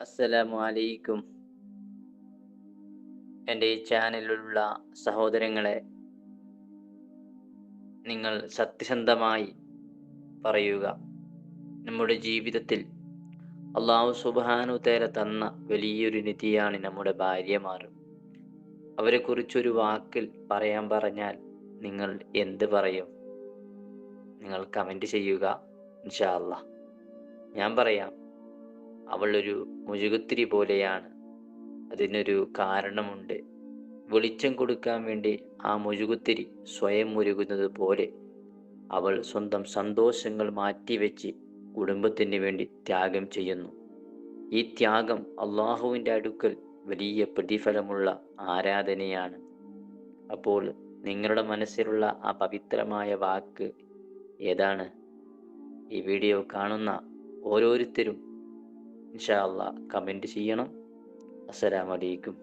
അസ്സലാമു അലൈക്കും. എൻ്റെ ഈ ചാനലിലുള്ള സഹോദരങ്ങളെ, നിങ്ങൾ സത്യസന്ധമായി പറയുക. നമ്മുടെ ജീവിതത്തിൽ അള്ളാഹു സുബ്ഹാനഹു തആല തന്ന വലിയൊരു നിധിയാണ് നമ്മുടെ ഭാര്യമാർ. അവരെക്കുറിച്ചൊരു വാക്കിൽ പറയാൻ പറഞ്ഞാൽ നിങ്ങൾ എന്ത് പറയും? നിങ്ങൾ കമൻറ്റ് ചെയ്യുക. ഇൻഷാ അല്ലാഹ്. ഞാൻ പറയാം, അവൾ ഒരു മുഴുകുത്തിരി പോലെയാണ്. അതിനൊരു കാരണമുണ്ട്. വെളിച്ചം കൊടുക്കാൻ വേണ്ടി ആ മെഴുകുതിരി സ്വയം ഉരുകുന്നത് പോലെ അവൾ സ്വന്തം സന്തോഷങ്ങൾ മാറ്റിവെച്ച് കുടുംബത്തിന് വേണ്ടി ത്യാഗം ചെയ്യുന്നു. ഈ ത്യാഗം അള്ളാഹുവിൻ്റെ അടുക്കൽ വലിയ പ്രതിഫലമുള്ള ആരാധനയാണ്. അപ്പോൾ നിങ്ങളുടെ മനസ്സിലുള്ള ആ പവിത്രമായ വാക്ക് ഏതാണ്? ഈ വീഡിയോ കാണുന്ന ഓരോരുത്തരും ഇൻഷാ അല്ലാഹ് കമൻറ്റ് ചെയ്യണം. അസ്സലാമു അലൈക്കും.